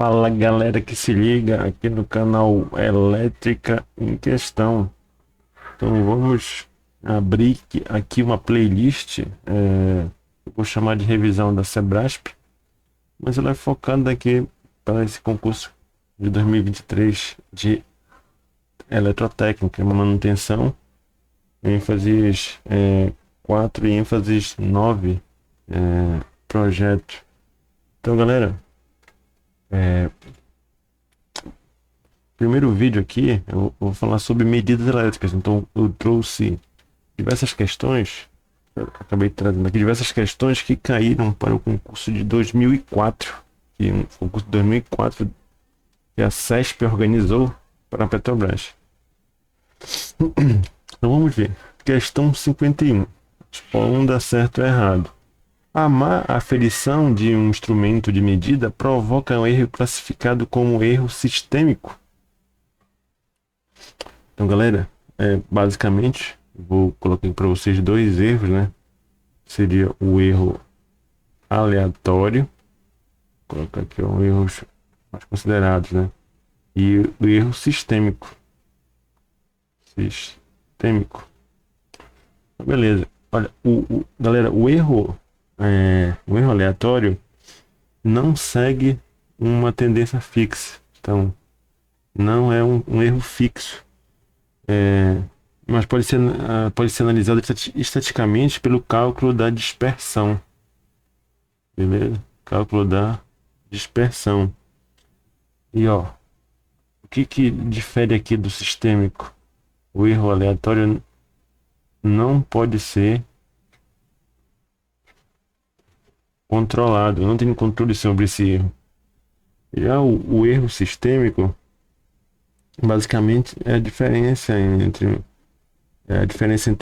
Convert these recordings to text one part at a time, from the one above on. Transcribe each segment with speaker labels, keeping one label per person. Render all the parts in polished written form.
Speaker 1: Fala galera que se liga aqui no canal Elétrica em Questão. Então vamos abrir aqui uma playlist, eu vou chamar de revisão da Sebrasp, mas ela é focada aqui para esse concurso de 2023 de eletrotécnica, manutenção, ênfases 4 e ênfases 9 projeto. Então galera, primeiro vídeo aqui eu vou falar sobre medidas elétricas. Então eu trouxe diversas questões, eu acabei trazendo aqui diversas questões que caíram para o concurso de 2004, que é um concurso de 2004 que a CESP organizou para a Petrobras. Então vamos ver. Questão 51. Um dá certo ou errado. A má aferição de um instrumento de medida provoca um erro classificado como erro sistêmico. Então, galera, basicamente, vou colocar para vocês dois erros, né? Seria o erro aleatório, vou colocar aqui os erros mais considerados, né? E o erro sistêmico. Beleza. Olha, galera, o erro aleatório não segue uma tendência fixa. Então, não é um erro fixo. Mas pode ser analisado estaticamente pelo cálculo da dispersão. Beleza? Cálculo da dispersão. E ó, o que difere aqui do sistêmico? O erro aleatório não pode ser controlado, não tem controle sobre esse erro. Já o erro sistêmico, basicamente, é a diferença entre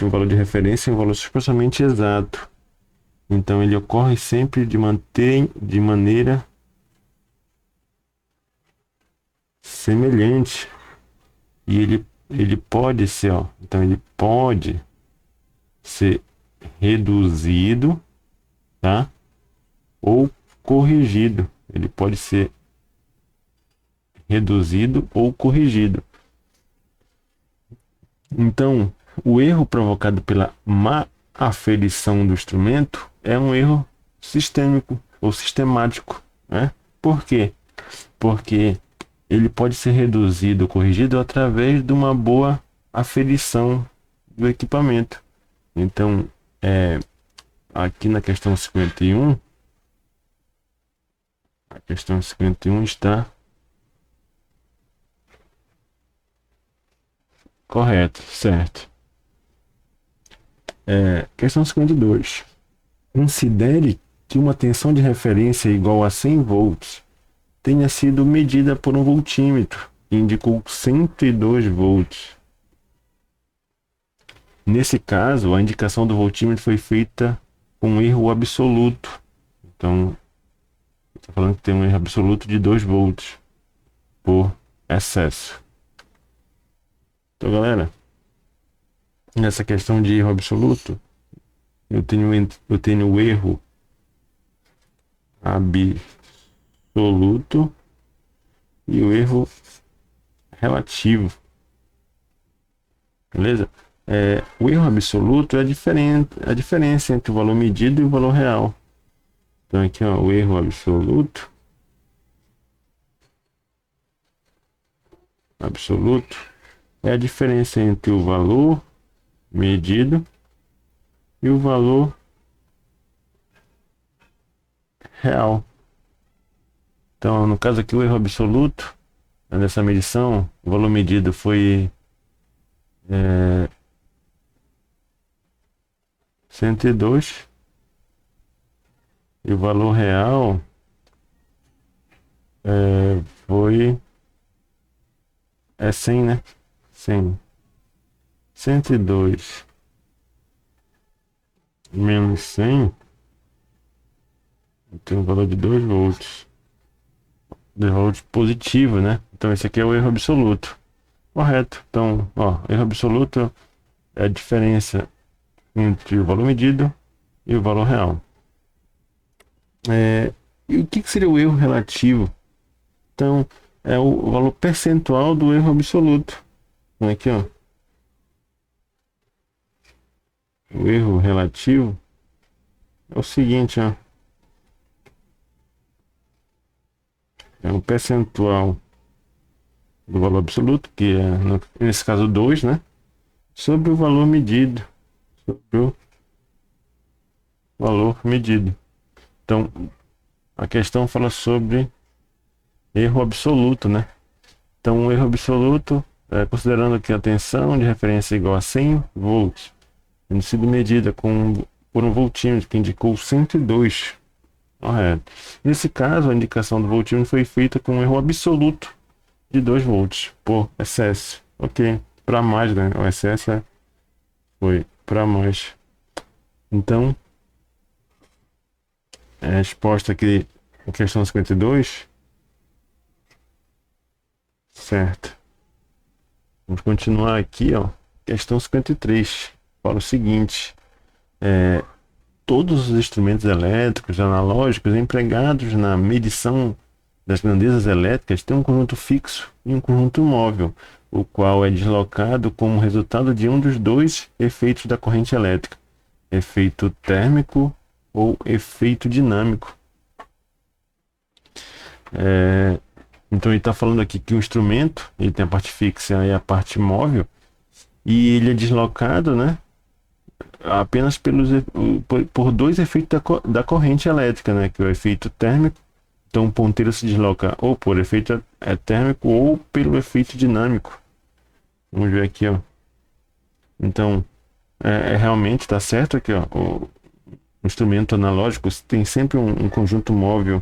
Speaker 1: um valor de referência e um valor supostamente exato. Então ele ocorre sempre de maneira semelhante, e ele pode ser, então ele pode ser reduzido, tá? Ou corrigido. Ele pode ser reduzido ou corrigido. Então, o erro provocado pela má aferição do instrumento é um erro sistêmico ou sistemático, né? Por quê? Porque ele pode ser reduzido ou corrigido através de uma boa aferição do equipamento. Então, aqui na questão 51, a questão 51 está correto, certo. Questão 52. Considere que uma tensão de referência igual a 100 volts tenha sido medida por um voltímetro que indicou 102 volts. Nesse caso, a indicação do voltímetro foi feita com um erro absoluto. Então, estou falando que tem um erro absoluto de 2 volts por excesso. Então, galera, nessa questão de erro absoluto, eu tenho o erro absoluto e o erro relativo. Beleza? O erro absoluto é a diferença entre o valor medido e o valor real. Então aqui, ó, o erro absoluto é a diferença entre o valor medido e o valor real. Então, no caso aqui, o erro absoluto nessa medição, o valor medido foi 102 e o valor real foi 100, né? 100. 102 menos 100 tem um valor de 2 volts. 2 volts positivo, né? Então esse aqui é o erro absoluto. Correto. Então, ó, erro absoluto é a diferença entre o valor medido e o valor real. E o que seria o erro relativo? questão é o valor percentual do erro absoluto. Então, aqui, ó, o erro relativo é o seguinte, ó, é o percentual do valor absoluto, que é, nesse caso, 2, né? Sobre o valor medido. Sobre o valor medido. Então, a questão fala sobre erro absoluto, né? Então, o erro absoluto, considerando que a tensão de referência é igual a 100 volts, tendo sido medida por um voltímetro que indicou 102. Correto. Nesse caso, a indicação do voltímetro foi feita com um erro absoluto de 2 volts por excesso. Ok, para mais, né? O excesso foi para mais. Então, a resposta aqui, a questão 52, certo. Vamos continuar aqui, ó. Questão 53. Fala o seguinte: todos os instrumentos elétricos analógicos empregados na medição das grandezas elétricas têm um conjunto fixo e um conjunto móvel, o qual é deslocado como resultado de um dos dois efeitos da corrente elétrica: efeito térmico ou efeito dinâmico. Então ele está falando aqui que o instrumento ele tem a parte fixa e a parte móvel, e ele é deslocado, né, apenas por dois efeitos da corrente elétrica, né, que é o efeito térmico. Então o ponteiro se desloca ou por efeito térmico ou pelo efeito dinâmico. Vamos ver aqui, ó. Então realmente está certo aqui, ó. O instrumento analógico tem sempre um conjunto móvel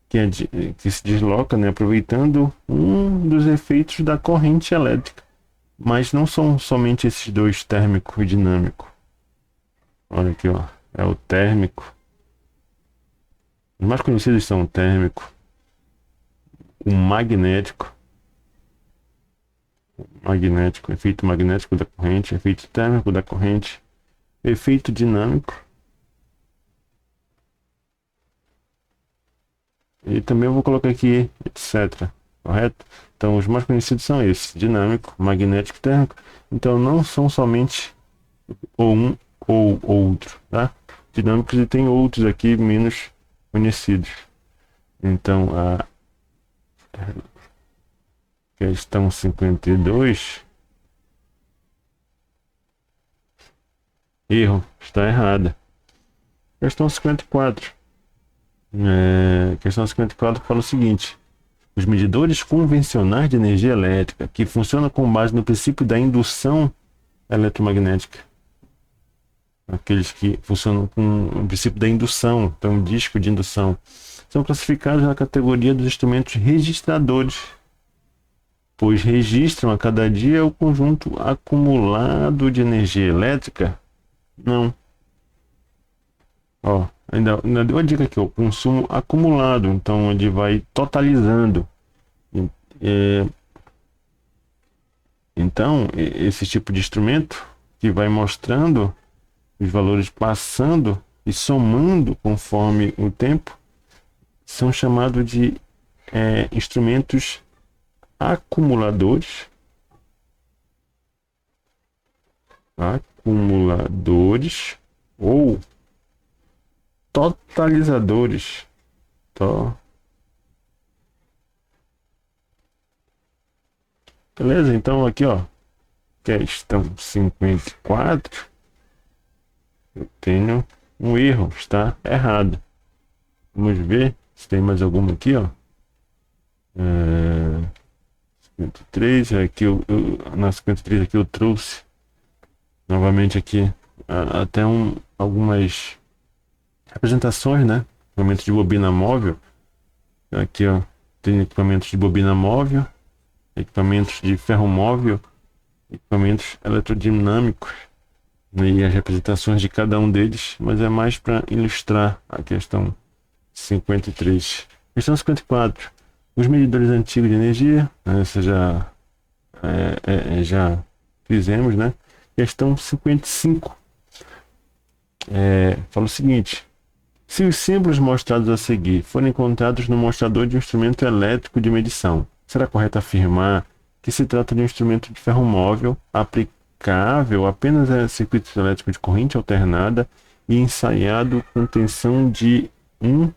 Speaker 1: que se desloca, né, aproveitando um dos efeitos da corrente elétrica. Mas não são somente esses dois, térmico e dinâmico. Olha aqui, ó, é o térmico. Os mais conhecidos são o térmico, o magnético, efeito magnético da corrente, efeito térmico da corrente, efeito dinâmico. E também eu vou colocar aqui, etc. Correto? Então, os mais conhecidos são esses: dinâmico, magnético e térmico. Então, não são somente ou um ou outro, tá? Dinâmicos, e tem outros aqui menos conhecidos. Então, a questão 52, erro, está errada. Questão 54. Questão 54 fala o seguinte: os medidores convencionais de energia elétrica, que funcionam com base no princípio da indução eletromagnética, aqueles que funcionam com o princípio da indução, então disco de indução, são classificados na categoria dos instrumentos registradores, pois registram a cada dia o conjunto acumulado de energia elétrica? Não. Ó, ainda deu a dica aqui, o consumo acumulado, então ele vai totalizando. Então, esse tipo de instrumento que vai mostrando os valores passando e somando conforme o tempo são chamados de instrumentos acumuladores. Acumuladores ou totalizadores. Beleza? Então aqui, ó, questão 54, eu tenho um erro, está errado. Vamos ver se tem mais alguma aqui, ó. 53, aqui na 53 aqui eu trouxe novamente aqui até algumas representações, né? Equipamentos de bobina móvel. Aqui, ó, tem equipamentos de bobina móvel, equipamentos de ferro móvel, equipamentos eletrodinâmicos, né, e as representações de cada um deles, mas é mais para ilustrar a questão 53. Questão 54. Os medidores antigos de energia, essa já fizemos, né? Questão 55. Fala o seguinte: Se os símbolos mostrados a seguir forem encontrados no mostrador de um instrumento elétrico de medição, será correto afirmar que se trata de um instrumento de ferro móvel aplicável apenas a circuitos elétricos de corrente alternada e ensaiado com tensão de 1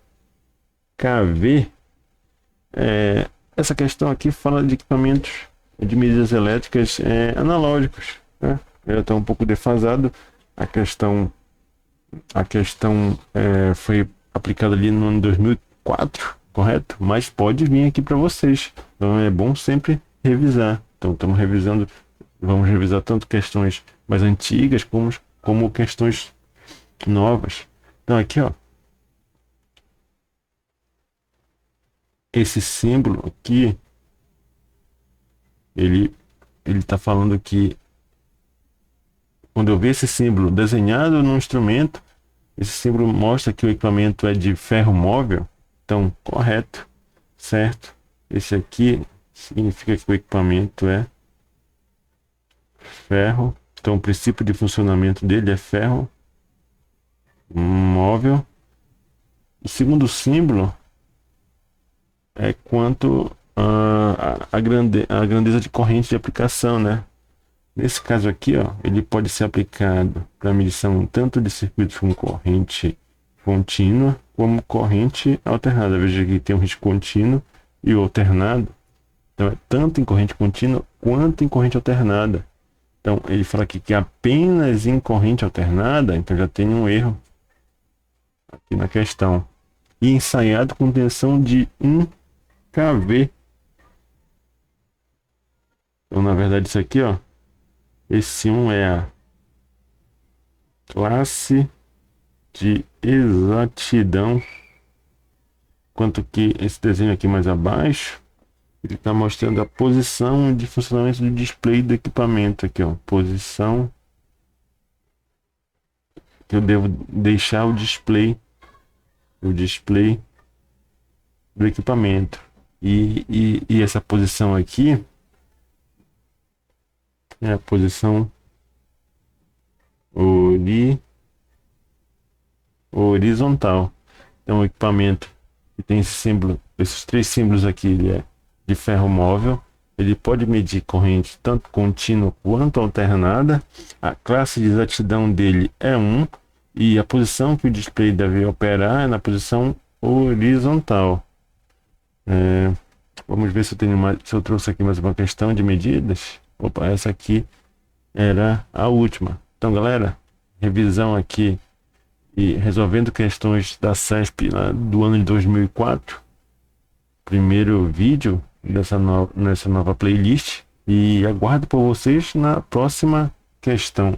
Speaker 1: kV? Essa questão aqui fala de equipamentos de medidas elétricas analógicos, né? Já está um pouco defasado. A questão foi aplicada ali no ano 2004, correto? Mas pode vir aqui para vocês. Então é bom sempre revisar. Então estamos revisando, vamos revisar tanto questões mais antigas como questões novas. Então aqui, ó, esse símbolo aqui, ele está falando que quando eu ver esse símbolo desenhado no instrumento, esse símbolo mostra que o equipamento é de ferro móvel. Então, correto, certo? Esse aqui significa que o equipamento é ferro. Então, o princípio de funcionamento dele é ferro móvel. O segundo símbolo é quanto a grandeza de corrente de aplicação, né? Nesse caso aqui, ó, ele pode ser aplicado para medição tanto de circuitos com corrente contínua como corrente alternada. Veja que tem um risco contínuo e o alternado. Então é tanto em corrente contínua quanto em corrente alternada. Então ele fala aqui que apenas em corrente alternada, então já tem um erro aqui na questão. E ensaiado com tensão de 1 kV. Então na verdade isso aqui, ó, esse 1 é a classe de exatidão, quanto que esse desenho aqui mais abaixo, ele está mostrando a posição de funcionamento do display do equipamento aqui, ó, posição que eu devo deixar o display do equipamento e essa posição aqui é a posição horizontal. Então o equipamento que tem esse símbolo, esses três símbolos aqui, ele é de ferro móvel. Ele pode medir corrente tanto contínua quanto alternada. A classe de exatidão dele é 1 e a posição que o display deve operar é na posição horizontal. Vamos ver se eu trouxe aqui mais uma questão de medidas. Opa, essa aqui era a última. Então, galera, revisão aqui e resolvendo questões da CESP lá do ano de 2004. Primeiro vídeo nessa nova playlist. E aguardo por vocês na próxima questão.